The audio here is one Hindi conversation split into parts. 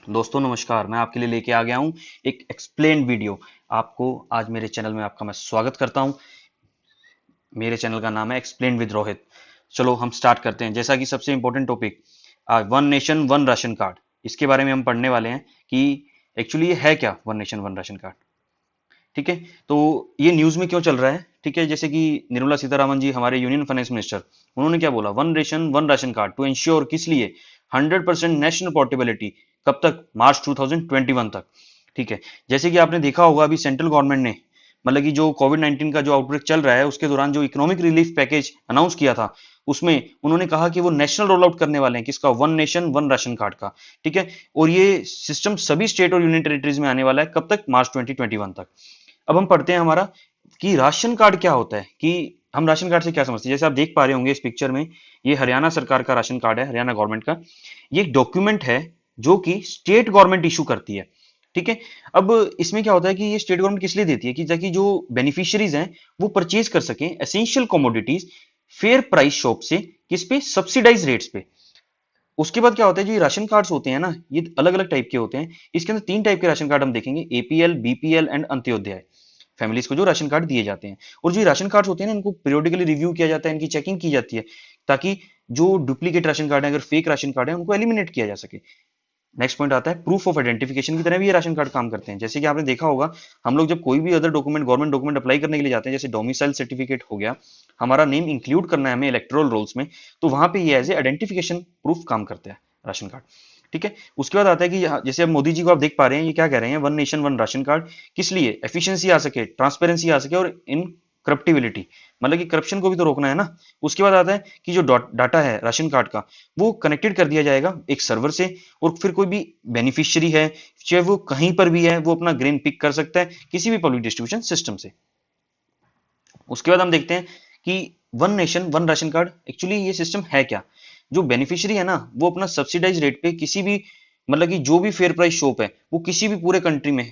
दोस्तों नमस्कार। मैं आपके लिए लेके आ गया हूं एक एक्सप्लेन्ड वीडियो। आपको आज मेरे चैनल में आपका मैं स्वागत करता हूं। मेरे चैनल का नाम है एक्सप्लेन्ड विद रोहित। चलो हम स्टार्ट करते हैं। जैसा कि सबसे important topic one nation one ration card, इसके बारे में हम पढ़ने वाले हैं कि एक्चुअली ये है क्या one nation one ration card. ठीक है, तो ये न्यूज में क्यों चल रहा है। ठीक है, जैसे कि निर्मला सीतारामन जी हमारे यूनियन फाइनेंस मिनिस्टर, उन्होंने क्या बोला, one nation one ration card to ensure, किस लिए, 100% नेशनल पोर्टेबिलिटी। कब तक, मार्च 2021 तक। ठीक है, जैसे कि आपने देखा होगा अभी सेंट्रल गवर्नमेंट ने, मतलब कि जो कोविड 19 का जो आउटब्रेक चल रहा है उसके दौरान जो इकोनॉमिक रिलीफ पैकेज अनाउंस किया था, उसमें उन्होंने कहा कि वो नेशनल रोल आउट करने वाले हैं, किसका, one nation one ration card का। ठीक है, और ये सिस्टम सभी स्टेट और यूनियन टेरिटरीज में आने वाला है, कब तक, मार्च 2021 तक। अब हम पढ़ते हैं हमारा कि राशन कार्ड क्या होता है, कि हम राशन कार्ड से क्या समझते हैं। जैसे आप देख पा रहे होंगे इस पिक्चर में, ये हरियाणा सरकार का राशन कार्ड है, हरियाणा गवर्नमेंट का। ये एक डॉक्यूमेंट है जो कि स्टेट गवर्नमेंट इशू करती है। ठीक है, अब इसमें क्या होता है कि ये स्टेट गवर्नमेंट किस लिए देती है, कि ताकि जो बेनिफिशियरीज हैं वो परचेज कर सकें essential commodities fair price shop से, किस पे, सब्सिडाइज रेट्स पे। उसके बाद क्या होता है, जो ये राशन कार्ड्स होते हैं ना, ये अलग अलग टाइप के होते हैं। इसके अंदर तीन टाइप के राशन कार्ड हम देखेंगे, APL, BPL and Antyodaya. Families को जो राशन कार्ड दिए जाते हैं, और जो राशन कार्ड होते हैं ना, इनको पीरियोडिकली रिव्यू किया जाता है, इनकी चेकिंग की जाती है, ताकि जो डुप्लीकेट राशन कार्ड है, अगर फेक राशन कार्ड है, उनको एलिमिनेट किया जा सके। नेक्स्ट पॉइंट आता है प्रूफ ऑफ आइडेंटिफिकेशन की तरह भी ये राशन कार्ड काम करते हैं। जैसे कि आपने देखा होगा, हम लोग जब कोई भी other document, government document apply करने के लिए जाते हैं, जैसे डोमिसाइल सर्टिफिकेट हो गया, हमारा नेम इंक्लूड करना है हमें इलेक्टोरल रोल्स में, तो वहां पे ये एज ए आइडेंटिफिकेशन प्रूफ काम करता है राशन कार्ड। ठीक है, उसके बाद आता है कि जैसे अब मोदी जी को आप देख पा रहे हैं, ये क्या कह रहे हैं, one nation one ration card, किस लिए, एफिशिएंसी आ सके, ट्रांसपेरेंसी आ सके, और इन करप्टिबिलिटी, मतलब कि करप्शन को भी तो रोकना है ना। उसके बाद आता है कि जो डाटा है राशन कार्ड का, वो कनेक्टेड कर दिया जाएगा एक सर्वर से, और फिर कोई भी बेनिफिशियरी है, चाहे वो कहीं पर भी है, वो अपना ग्रेन पिक कर सकता है किसी भी पब्लिक डिस्ट्रीब्यूशन सिस्टम से। उसके बाद हम देखते हैं कि one nation one ration card, actually ये सिस्टम है क्या। जो बेनिफिशियरी है ना, वो अपना सब्सिडाइज रेट पे किसी भी, मतलब कि जो भी फेयर प्राइस शॉप है, वो किसी भी पूरे कंट्री में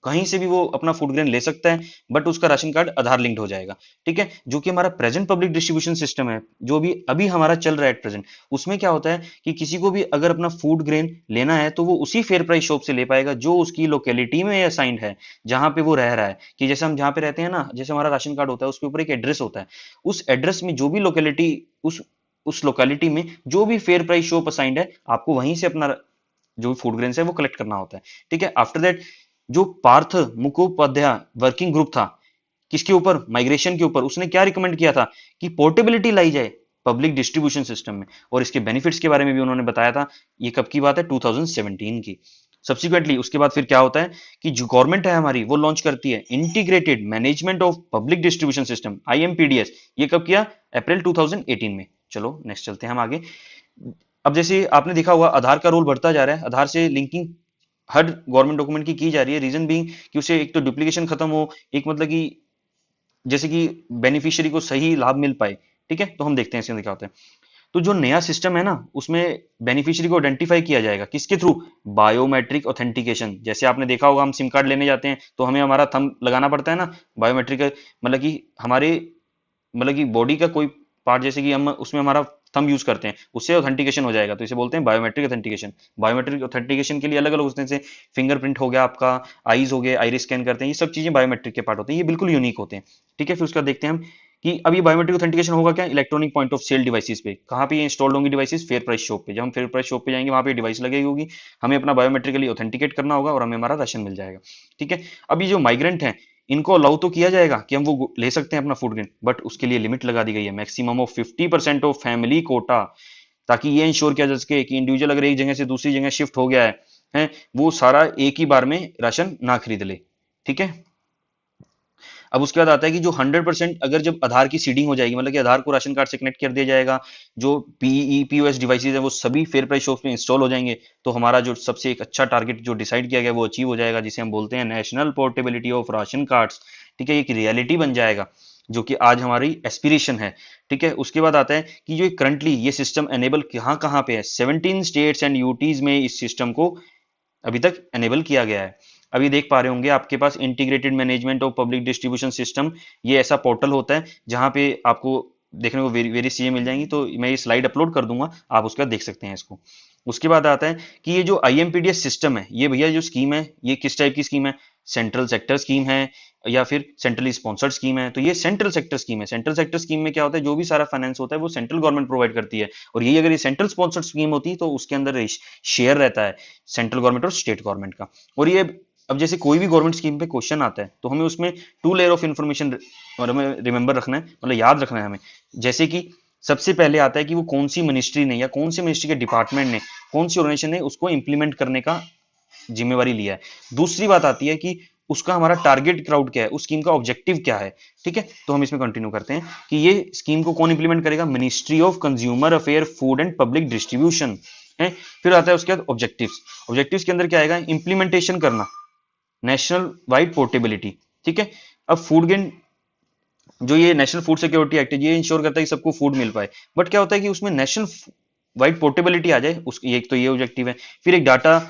कहीं से भी वो अपना फूड ग्रेन ले सकता है, बट उसका राशन कार्ड आधार लिंक्ड हो जाएगा। ठीक है, जो कि हमारा प्रेजेंट पब्लिक डिस्ट्रीब्यूशन सिस्टम है, जो भी अभी हमारा चल रहा है एट प्रेजेंट, उसमें क्या होता है कि किसी को भी अगर अपना फूड ग्रेन लेना है, तो वो उसी फेयर प्राइस शॉप से ले पाएगा जो उसकी लोकेलिटी में असाइंड है, जहां पे वो रह रहा है। कि जैसे हम जहां पे रहते हैं ना, जैसे हमारा राशन कार्ड होता है, उसके ऊपर एक एड्रेस होता है, उस एड्रेस में जो भी लोकेलिटी, उस लोकेलिटी में जो भी फेयर प्राइस शॉप असाइंड है, आपको वहीं से अपना जो फूड ग्रेन्स है वो कलेक्ट करना होता है। ठीक है, आफ्टर दैट जो पार्थ मुखोपाध्याय वर्किंग ग्रुप था, किसके ऊपर, माइग्रेशन के ऊपर, उसने क्या रिकमेंड किया था कि पोर्टेबिलिटी लाई जाए पब्लिक डिस्ट्रीब्यूशन सिस्टम में, और इसके बेनिफिट्स के बारे में भी उन्होंने बताया था। ये कब की बात है, 2017 की। सब्सिक्वेंटली उसके बाद फिर क्या होता है कि जो गवर्नमेंट है हमारी, वो लॉन्च करती है integrated management of public distribution system, IMPDS. ये कब किया, अप्रैल 2018 में। चलो नेक्स्ट चलते हैं हम आगे। अब जैसे आपने देखा हुआ, आधार का रोल बढ़ता जा रहा है, आधार से लिंकिंग हर गवर्नमेंट डॉक्यूमेंट की जा रही है। रीजन बीइंग कि उसे एक तो डुप्लीकेशन खत्म हो, एक मतलब कि जैसे कि बेनिफिशियरी को सही लाभ मिल पाए। ठीक है, तो हम देखते हैं इसके अंदर क्या होता है। तो जो नया सिस्टम है ना, उसमें बेनिफिशियरी को आइडेंटिफाई किया जाएगा, किसके थ्रू, बायोमेट्रिक ऑथेंटिकेशन। जैसे आपने देखा होगा, हम सिम कार्ड लेने जाते हैं तो हमें हमारा थंब लगाना पड़ता है ना, बायोमेट्रिक, मतलब कि हमारे, मतलब कि बॉडी का कोई पार्ट, जैसे कि हम उसमें हमारा थंब यूज करते हैं, उससे ऑथेंटिकेशन हो जाएगा, तो इसे बोलते हैं बायोमेट्रिक ऑथेंटिकेशन। बायोमेट्रिक ऑथेंटिकेशन के लिए अलग अलग होते हैं, जैसे फिंगरप्रिंट हो गया आपका, आईज हो गए, आइरिस स्कैन करते हैं, ये सब चीजें बायोमेट्रिक के पार्ट होते हैं, ये बिल्कुल यूनिक होते हैं। ठीक है, फिर उसका देखते हैं हम कि अब ये बायोमेट्रिक ऑथेंटिकेशन होगा क्या, electronic point of sale devices पे। कहाँ पे ये इंस्टॉल्ड होंगी डिवाइसेस, फेयर प्राइस शॉप पे। जब हम फेयर प्राइस शॉप पे जाएंगे, वहां पे डिवाइस लगी होगी, हमें अपना बायोमेट्रिकली ऑथेंटिकेट करना होगा, और हमें हमारा राशन मिल जाएगा। ठीक है, अब ये जो माइग्रेंट है, इनको अलाउ तो किया जाएगा कि हम वो ले सकते हैं अपना फूड ग्रेन, बट उसके लिए लिमिट लगा दी गई है, maximum of 50% of family quota, ताकि ये इंश्योर किया जा सके कि इंडिविजुअल अगर एक जगह से दूसरी जगह शिफ्ट हो गया है, वो सारा एक ही बार में राशन ना खरीद ले। ठीक है, अब उसके बाद आता है कि जो 100%, अगर जब आधार की सीडिंग हो जाएगी, मतलब कि आधार को राशन कार्ड से कनेक्ट कर दिया जाएगा, जो पीई पीओएस डिवाइसेज है वो सभी फेयर प्राइस शॉप्स में इंस्टॉल हो जाएंगे, तो हमारा जो सबसे एक अच्छा टारगेट जो डिसाइड किया गया वो अचीव हो जाएगा, जिसे हम बोलते हैं national portability of ration cards. ठीक है, एक रियलिटी बन जाएगा, जो कि आज हमारी एस्पिरेशन है। ठीक है, उसके बाद आता है कि जो करंटली ये सिस्टम एनेबल कहाँ कहाँ पे है, 17 स्टेट्स एंड यूटीज में इस सिस्टम को अभी तक एनेबल किया गया है। अभी देख पा रहे होंगे आपके पास integrated management of public distribution system, ये ऐसा पोर्टल होता है जहां पे आपको देखने को वेरी चीजें मिल जाएंगी। तो मैं ये स्लाइड अपलोड कर दूंगा, आप उसका देख सकते हैं इसको। उसके बाद आता है कि ये जो आईएमपीडीएस सिस्टम है, ये भैया जो स्कीम है, ये किस टाइप की स्कीम है, सेंट्रल सेक्टर स्कीम है या फिर सेंट्रली स्पॉन्सर्ड स्कीम है। तो ये सेंट्रल सेक्टर स्कीम है। सेंट्रल सेक्टर स्कीम में क्या होता है, जो भी सारा फाइनेंस होता है वो सेंट्रल गवर्नमेंट प्रोवाइड करती है। और यही अगर ये सेंट्रल स्पॉन्सर्ड स्कीम होती तो उसके अंदर शेयर रहता है सेंट्रल गवर्नमेंट और स्टेट गवर्नमेंट का। और ये अब जैसे कोई भी गवर्नमेंट स्कीम पे क्वेश्चन आता है तो हमें उसमें 2 लेयर ऑफ इन्फॉर्मेशन और हमें रिमेंबर रखना है, मतलब याद रखना है हमें। जैसे कि सबसे पहले आता है कि वो कौन सी मिनिस्ट्री ने या कौन सी मिनिस्ट्री के डिपार्टमेंट ने, कौन सी ऑर्गेनाइजेशन ने उसको इंप्लीमेंट करने का जिम्मेवारी लिया है। दूसरी बात आती है कि उसका हमारा टारगेट क्राउड क्या है, उस स्कीम का ऑब्जेक्टिव क्या है। ठीक है, तो हम इसमें कंटिन्यू करते हैं कि ये स्कीम को कौन इंप्लीमेंट करेगा, ministry of consumer affair food and public distribution है। फिर आता है उसके बाद ऑब्जेक्टिव्स। ऑब्जेक्टिव्स के अंदर क्या आएगा, इंप्लीमेंटेशन करना, नेशनल वाइड पोर्टेबिलिटी। ठीक है, अब फूड ग्रेन जो ये नेशनल फूड सिक्योरिटी एक्ट है ये इंश्योर करता है कि सबको फूड मिल पाए। बट क्या होता है कि उसमें नेशनल वाइड पोर्टेबिलिटी आ जाए, उस एक तो ये ऑब्जेक्टिव है। फिर एक डाटा,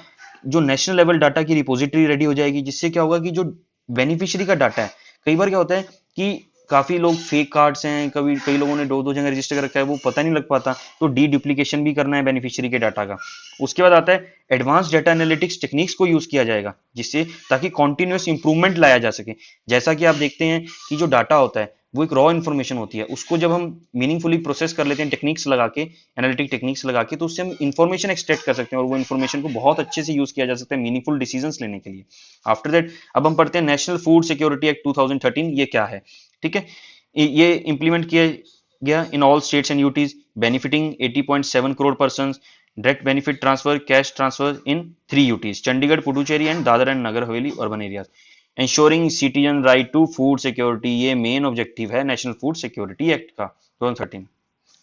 जो नेशनल लेवल डाटा की रिपोजिटरी रेडी हो जाएगी, जिससे क्या होगा कि जो बेनिफिशियरी का डाटा है, कई बार क्या होता है कि काफी लोग फेक कार्ड्स हैं, कभी कई लोगों ने दो दो जगह रजिस्टर कर रखा है, वो पता नहीं लग पाता, तो डी डुप्लीकेशन भी करना है बेनिफिशियरी के डाटा का। उसके बाद आता है एडवांस डाटा एनालिटिक्स टेक्निक्स को यूज किया जाएगा, जिससे ताकि कॉन्टिन्यूस इंप्रूवमेंट लाया जा सके। जैसा कि आप देखते हैं कि जो डाटा होता है वो एक रॉ इन्फॉर्मेशन होती है, उसको जब हम मीनिंगफुली प्रोसेस कर लेते हैं टेक्निक्स लगा के, एनालिटिक टेक्निक्स लगा के, तो उससे हम इंफॉर्मेशन एक्सट्रैक्ट कर सकते हैं और वो इन्फॉर्मेशन को बहुत अच्छे से यूज किया जा सकता है मीनिंगफुल डिसीजंस लेने के लिए। आफ्टर दैट अब हम पढ़ते हैं नेशनल फूड सिक्योरिटी एक्ट 2013, ये क्या है। ठीक है, ये इंप्लीमेंट किया गया in all states and UTs, benefiting 80.7 crore person, direct benefit transfer, cash transfer in 3 UTs, Chandigarh, Puducherry and Dadra and Nagar Haveli urban areas. Insuring citizen right to food security, ये मेन ऑब्जेक्टिव है नेशनल फूड सिक्योरिटी एक्ट का 2013।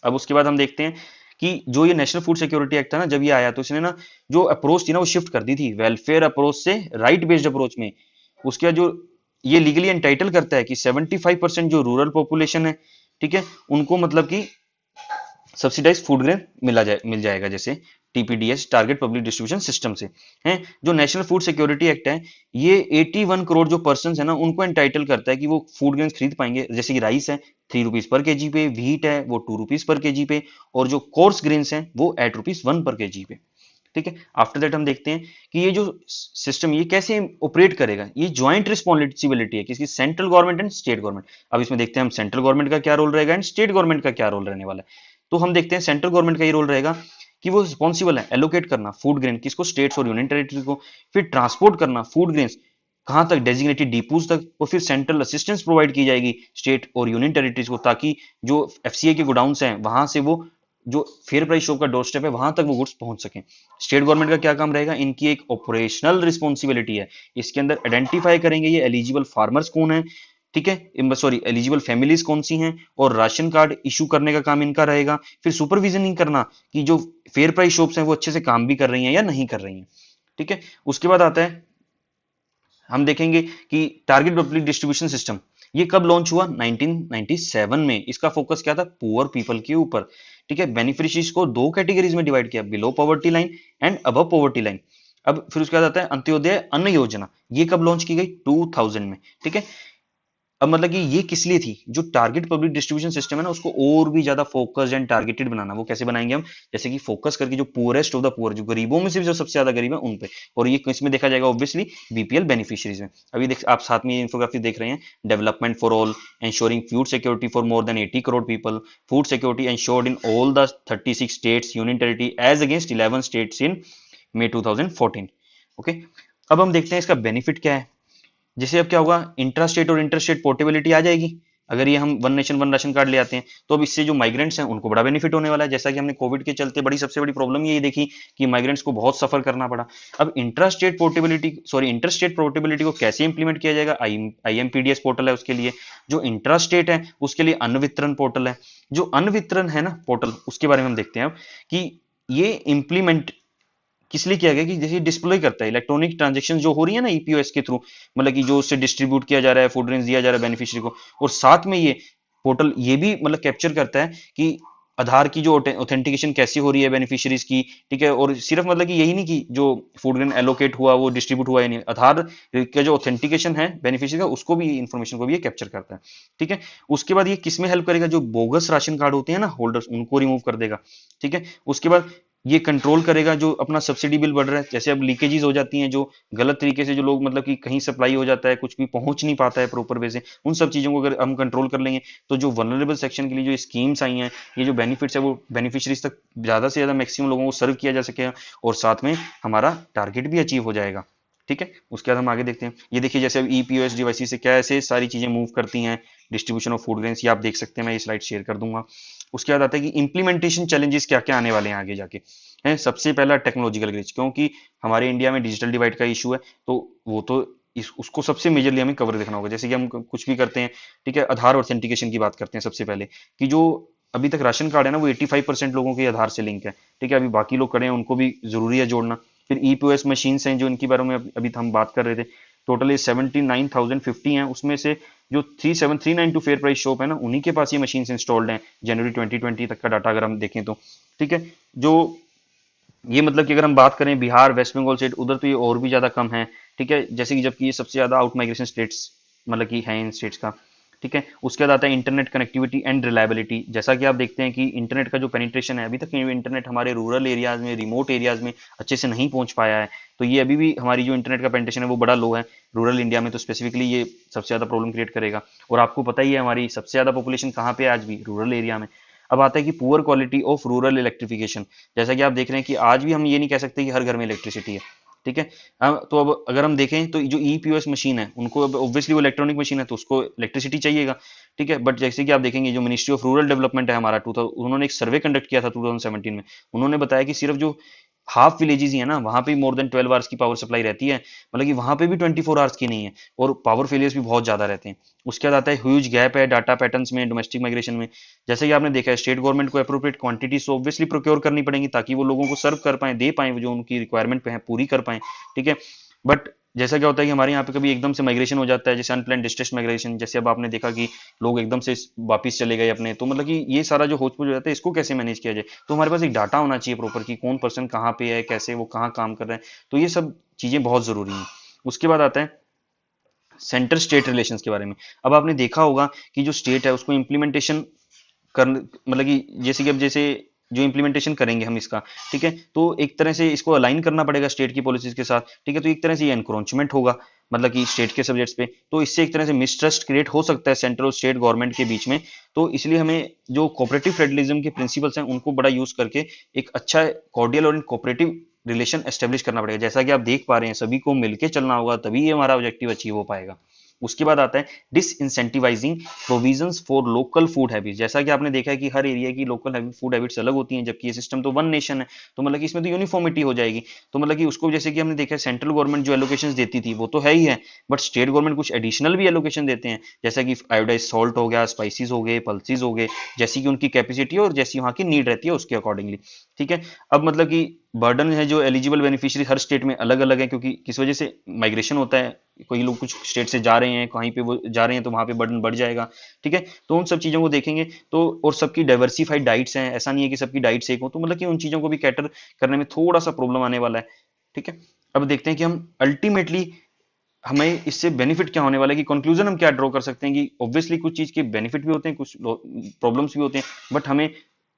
अब उसके बाद हम देखते हैं कि जो ये नेशनल फूड सिक्योरिटी एक्ट था ना, जब ये आया तो इसने ना जो अप्रोच थी ना वो शिफ्ट कर दी थी वेलफेयर अप्रोच से राइट बेस्ड अप्रोच में। उसके बाद जो ये लीगली एंटाइटल करता है कि 75% जो रूरल पॉपुलेशन है, ठीक है, उनको मतलब कि सब्सिडाइज फूड ग्रेन मिल जाएगा, जैसे TPDS, target public distribution system से हैं। जो नेशनल फूड सिक्योरिटी एक्ट है ये 81 करोड़ जो पर्सन है ना उनको एंटाइटल करता है कि वो फूड ग्रेन खरीद पाएंगे। जैसे कि राइस है 3 रुपीज पर केजी पे, व्हीट है वो 2 रुपीज पर केजी पे, और जो कोर्स ग्रेन्स हैं वो 8 रुपीज 1 पर केजी पे। ठीक है, आफ्टर दैट हम देखते हैं कि ये जो सिस्टम ये कैसे ऑपरेट करेगा। ये ज्वाइंट रिस्पॉन्सिबिलिटी है किसकी, central government and state government. अब इसमें देखते हैं हम सेंट्रल गवर्नमेंट का क्या रोल रहेगा एंड स्टेट गवर्नमेंट का क्या रोल रहने वाला है। तो हम देखते हैं सेंट्रल गवर्नमेंट का ये रोल रहेगा कि वो रिस्पॉन्सिबल है एलोकेट करना फूड ग्रेन किसको, स्टेट्स और यूनियन टेरिटरी को, फिर ट्रांसपोर्ट करना फूड ग्रेन्स कहां तक, डेजिग्नेटेड डिपोज तक, और फिर सेंट्रल असिस्टेंस प्रोवाइड की जाएगी स्टेट और यूनियन टेरिटरीज को, ताकि जो एफसीए के गोडाउन्स हैं वहां से वो जो फेयर प्राइस शॉप का डोर स्टेप है वहां तक वो गुड्स पहुंच सकें। स्टेट गवर्नमेंट का क्या काम रहेगा, इनकी एक ऑपरेशनल रिस्पॉन्सिबिलिटी है, इसके अंदर आइडेंटिफाई करेंगे ये एलिजिबल फार्मर्स कौन है, ठीक है, सॉरी एलिजिबल फैमिलीज कौन सी हैं, और राशन कार्ड इशू करने का काम इनका रहेगा। फिर सुपरविजनिंग करना कि जो फेयर प्राइस शॉप्स हैं वो अच्छे से काम भी कर रही हैं या नहीं कर रही हैं। ठीक है, उसके बाद आता है हम देखेंगे कि टारगेट पब्लिक डिस्ट्रीब्यूशन सिस्टम ये कब लॉन्च हुआ, 1997 में। इसका फोकस क्या था, पुअर पीपल के ऊपर। ठीक है, बेनिफिशियरीज को 2 कैटेगरीज में डिवाइड किया, below poverty line and above poverty line. अब फिर उसके बाद आता है अंत्योदय अन्न योजना, ये कब लॉन्च की गई, 2000 में। ठीक है, अब मतलब कि ये किस लिए थी, जो टारगेट पब्लिक डिस्ट्रीब्यूशन सिस्टम है ना उसको और भी ज्यादा फोकस्ड एंड टारगेटेड बनाना। वो कैसे बनाएंगे हम, जैसे कि फोकस करके जो पुअरेस्ट ऑफ द पुअर, जो गरीबों में से भी जो सबसे ज्यादा गरीब है उन पे, और ये किसमें देखा जाएगा, ऑब्वियसली बीपीएल बेनिफिशियरीज में। अभी देख आप साथ में ये इंफोग्राफी देख रहे हैं, development for all, ensuring food security for more than 80 crore people, food security ensured in all the 36 states union territory as against 11 states in May 2014। Okay, अब हम देखते हैं इसका बेनिफिट क्या है। जैसे अब क्या होगा, इंट्रा स्टेट और इंटर स्टेट पोर्टेबिलिटी आ जाएगी अगर ये हम one nation one ration card ले आते हैं, तो अब इससे जो माइग्रेंट्स हैं उनको बड़ा बेनिफिट होने वाला है। जैसा कि हमने कोविड के चलते सबसे बड़ी प्रॉब्लम ये देखी कि माइग्रेंट्स को बहुत सफर करना पड़ा। अब intra state portability inter state portability को कैसे इंप्लीमेंट किया जाएगा, आईएमपीडीएस पोर्टल है उसके लिए। जो इंट्रा स्टेट है उसके लिए अन्न वितरण पोर्टल है। जो अन्न वितरण है ना पोर्टल, उसके बारे में हम देखते हैं अब कि ये इंप्लीमेंट किस लिए किया गया, कि जैसे डिस्प्ले करता है इलेक्ट्रॉनिक ट्रांजेक्शन जो हो रही है ना ईपीओएस के थ्रू, मतलब कि जो उससे डिस्ट्रीब्यूट किया जा रहा है, फूड रेंज दिया जा रहा है बेनिफिशियरी को, और साथ में ये पोर्टल ये भी मतलब कैप्चर करता है कि आधार की जो ऑथेंटिकेशन कैसी हो रही है बेनिफिशियरीज की। ठीक है, और सिर्फ मतलब कि यही नहीं कि जो फूड ग्रेन एलोकेट हुआ वो डिस्ट्रीब्यूट हुआ या नहीं, आधार का जो ऑथेंटिकेशन है बेनिफिशियरी का उसको भी, इंफॉर्मेशन को भी ये कैप्चर करता है। ठीक है, उसके बाद ये किस में हेल्प करेगा, जो बोगस राशन कार्ड होते हैं ना होल्डर्स, उनको रिमूव कर देगा। ठीक है, उसके बाद ये कंट्रोल करेगा जो अपना सब्सिडी बिल बढ़ रहा है। जैसे अब लीकेजेस हो जाती हैं, जो गलत तरीके से जो लोग मतलब कि कहीं सप्लाई हो जाता है, कुछ भी पहुंच नहीं पाता है प्रॉपर वे से, उन सब चीजों को अगर हम कंट्रोल कर लेंगे तो जो वल्नरेबल सेक्शन के लिए जो स्कीम्स आई हैं, ये जो बेनिफिट्स है वो बेनिफिशरीज तक ज्यादा से ज्यादा मैक्सिमम लोगों को सर्व किया जा सकेगा, और साथ में हमारा टारगेट भी अचीव हो जाएगा। ठीक है, उसके बाद हम आगे देखते हैं। ये देखिए जैसे अब ईपीओएस डिवाइस से क्या ऐसे सारी चीजें मूव करती हैं, डिस्ट्रीब्यूशन ऑफ फूड ग्रेन्स, ये आप देख सकते हैं, मैं ये स्लाइड शेयर कर दूंगा। उसके बाद आता है कि इंप्लीमेंटेशन चैलेंजेस क्या क्या आने वाले हैं आगे जाके। है सबसे पहला टेक्नोलॉजिकल ग्लिच, क्योंकि हमारे इंडिया में डिजिटल डिवाइड का इशू है, तो वो तो उसको सबसे मेजरली हमें कवर देखना होगा। जैसे कि हम कुछ भी करते हैं, ठीक है, आधार ऑथेंटिकेशन की बात करते हैं सबसे पहले, कि जो अभी तक राशन कार्ड है ना वो 85% लोगों के आधार से लिंक है। ठीक है, अभी बाकी लोग खड़े हैं, उनको भी जरूरी है जोड़ना। फिर ईपीओएस मशीन्स हैं जो इनके बारे में अभी हम बात कर रहे थे, टोटली 79,050 हैं, उसमें से जो 37392 फेयर प्राइस शॉप है ना, उन्हीं के पास ये मशीन इंस्टॉल्ड हैं जनवरी 2020 तक का डाटा अगर हम देखें तो। ठीक है, जो ये मतलब कि अगर हम बात करें बिहार, वेस्ट बंगाल स्टेट, उधर तो ये और भी ज्यादा कम है। ठीक है, जैसे कि जबकि ये सबसे ज्यादा आउट माइग्रेशन स्टेट्स मतलब कि है इन स्टेट्स का। ठीक है, उसके बाद आता है इंटरनेट कनेक्टिविटी एंड रिलायबिलिटी। जैसा कि आप देखते हैं कि इंटरनेट का जो पेनिट्रेशन है, अभी तक इंटरनेट हमारे रूरल एरियाज में, रिमोट एरियाज में अच्छे से नहीं पहुंच पाया है। तो ये अभी भी हमारी जो इंटरनेट का पेनिट्रेशन है वो बड़ा लो है रूरल इंडिया में, तो स्पेसिफिकली ये सबसे ज्यादा प्रॉब्लम क्रिएट करेगा। और आपको पता ही है हमारी सबसे ज्यादा पॉपुलेशन कहाँ पे है आज भी, रूरल एरिया में। अब आता है कि poor quality of rural electrification. जैसा कि आप देख रहे हैं कि आज भी हम ये नहीं कह सकते कि हर घर में इलेक्ट्रिसिटी है। ठीक है, तो अब अगर हम देखें तो जो ईपीओएस मशीन है उनको, अब ऑब्वियसली वो इलेक्ट्रॉनिक मशीन है तो उसको इलेक्ट्रिसिटी चाहिएगा। ठीक है, बट जैसे कि आप देखेंगे जो मिनिस्ट्री ऑफ रूरल डेवलपमेंट है हमारा 2000, उन्होंने एक सर्वे कंडक्ट किया था 2017 में। उन्होंने बताया कि सिर्फ जो हाफ विलेजेस ही है ना, वहां पे मोर देन 12 आवर्स की पावर सप्लाई रहती है, मतलब कि वहां पे भी 24 आवर्स की नहीं है, और पावर फेलियर्स भी बहुत ज्यादा रहते हैं। उसके बाद आता है ह्यूज गैप है डाटा पैटर्न्स में, डोमेस्टिक माइग्रेशन में। जैसे कि आपने देखा है स्टेट गवर्नमेंट को अप्रोप्रिएट क्वांटिटी ऑब्वियसली प्रोक्योर करनी पड़ेंगी ताकि वो लोगों को सर्व कर पाए, दे पाए, जो उनकी रिक्वायरमेंट पे है पूरी कर पाए। ठीक है, बट जैसा क्या होता है कि हमारे यहाँ पे कभी एकदम से माइग्रेशन हो जाता है, जैसे अनप्लान डिस्ट्रेस माइग्रेशन, जैसे अब आपने देखा कि लोग एकदम से वापिस चले गए अपने, तो मतलब कि ये सारा जो होच हो जाता है इसको कैसे मैनेज किया जाए। तो हमारे पास एक डाटा होना चाहिए प्रॉपर कि कौन पर्सन कहाँ पे है, कैसे वो कहाँ काम कर रहे हैं, तो ये सब चीजें बहुत जरूरी हैं। उसके बाद आता है सेंटर स्टेट रिलेशंस के बारे में। अब आपने देखा होगा कि जो स्टेट है उसको इम्प्लीमेंटेशन कर मतलब कि जैसे कि अब जैसे जो इम्प्लीमेंटेशन करेंगे हम इसका, ठीक है, तो एक तरह से इसको अलाइन करना पड़ेगा स्टेट की पॉलिसीज के साथ। ठीक है, तो एक तरह से ये एनक्रोचमेंट होगा मतलब कि स्टेट के सब्जेक्ट्स पे, तो इससे एक तरह से मिसट्रस्ट क्रिएट हो सकता है सेंट्रल और स्टेट गवर्नमेंट के बीच में। तो इसलिए हमें जो कोऑपरेटिव फेडरलिज्म के प्रिंसिपल्स हैं उनको बड़ा यूज करके एक अच्छा कॉर्डियल और कोऑपरेटिव रिलेशन एस्टेब्लिश करना पड़ेगा। जैसा कि आप देख पा रहे हैं सभी को मिलकर चलना होगा, तभी ये हमारा ऑब्जेक्टिव अचीव हो पाएगा। उसके बाद आता है disincentivising provisions for local food habits. जैसा कि आपने देखा है कि हर एरिया की लोकल फूड हैबिट्स अलग होती हैं, जबकि ये सिस्टम तो वन नेशन है, तो मतलब कि इसमें तो यूनिफॉर्मिटी हो जाएगी। तो मतलब कि उसको जैसे कि हमने देखा है सेंट्रल गवर्नमेंट जो एलोकेशन देती थी वो तो है ही है, बट स्टेट गवर्नमेंट कुछ एडिशनल भी एलोकेशन देते हैं, जैसा कि आयोडाइज सॉल्ट हो गया, स्पाइसेस हो गए, पल्सिस हो गए, जैसी कि उनकी कैपेसिटी और जैसी वहाँ की नीड रहती है उसके अकॉर्डिंगली। ठीक है, अब मतलब कि बर्डन है जो एलिजिबल बेनिफिशियरी हर स्टेट में अलग अलग है, क्योंकि किस वजह से माइग्रेशन होता है, कोई लोग कुछ स्टेट से जा रहे हैं, कहीं पे वो जा रहे हैं तो वहां पे बर्डन बढ़ जाएगा। ठीक है, तो उन सब चीजों को देखेंगे तो, और सबकी डाइवर्सिफाइड डाइट्स हैं, ऐसा नहीं है कि सबकी डाइट्स एक हो, तो मतलब कि उन चीजों को भी कैटर करने में थोड़ा सा प्रॉब्लम आने वाला है। ठीक है, अब देखते हैं कि हम अल्टीमेटली हमें इससे बेनिफिट क्या होने वाला है, कि कंक्लूजन हम क्या ड्रॉ कर सकते हैं, कि ऑब्वियसली कुछ चीज के बेनिफिट भी होते हैं, कुछ प्रॉब्लम्स भी होते हैं, बट हमें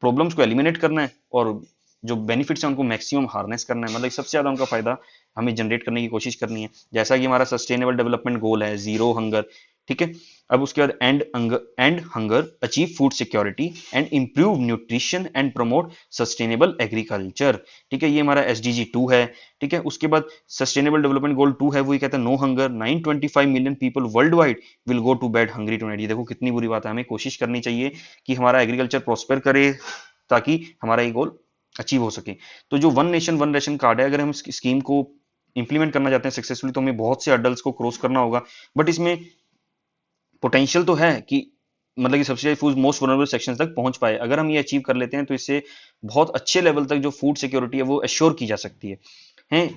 प्रॉब्लम्स को एलिमिनेट करना है और जो बेनिफिट्स है उनको मैक्सिमम हार्नेस करना है, मतलब सबसे ज्यादा उनका फायदा हमें जनरेट करने की कोशिश करनी है। जैसा कि हमारा सस्टेनेबल डेवलपमेंट गोल है जीरो हंगर। ठीक है, अब उसके बाद and hunger, achieve food security and improve nutrition and promote sustainable agriculture. ठीक है, ये हमारा एसडीजी 2 है। ठीक है, उसके बाद सस्टेनेबल डेवलपमेंट गोल 2 है, वो कहता है no hunger, 925 million people worldwide will go to bed hungry tonight. देखो कितनी बुरी बात है, हमें कोशिश करनी चाहिए कि हमारा एग्रीकल्चर प्रॉस्पर करे ताकि हमारा ये गोल अचीव हो सके। तो जो one nation one ration card है, अगर हम इस स्कीम को इंप्लीमेंट करना चाहते हैं सक्सेसफुली, तो हमें बहुत से अडल्ट को क्रॉस करना होगा, बट इसमें पोटेंशियल तो है कि मतलब कि सबसे फूड मोस्ट वनरेबल सेक्शंस तक पहुंच पाए। अगर हम ये अचीव कर लेते हैं तो इससे बहुत अच्छे लेवल तक जो फूड सिक्योरिटी है वो एश्योर की जा सकती है।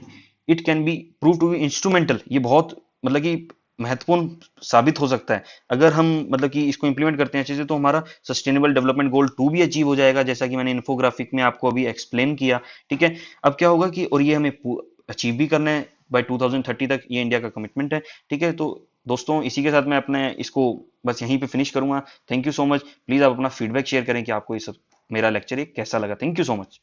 It can be prove to be instrumental, ये बहुत मतलब कि महत्वपूर्ण साबित हो सकता है अगर हम मतलब कि इसको इंप्लीमेंट करते हैं अच्छे से, तो हमारा सस्टेनेबल डेवलपमेंट गोल 2 भी अचीव हो जाएगा, जैसा कि मैंने इन्फोग्राफिक में आपको अभी एक्सप्लेन किया। ठीक है, अब क्या होगा कि और ये हमें अचीव भी करना है बाय 2030 तक, ये इंडिया का कमिटमेंट है। ठीक है, तो दोस्तों इसी के साथ मैं अपने इसको बस यहीं पे फिनिश करूंगा। Thank you so much. Please आप अपना फीडबैक शेयर करें कि आपको ये सब मेरा लेक्चर कैसा लगा। Thank you so much.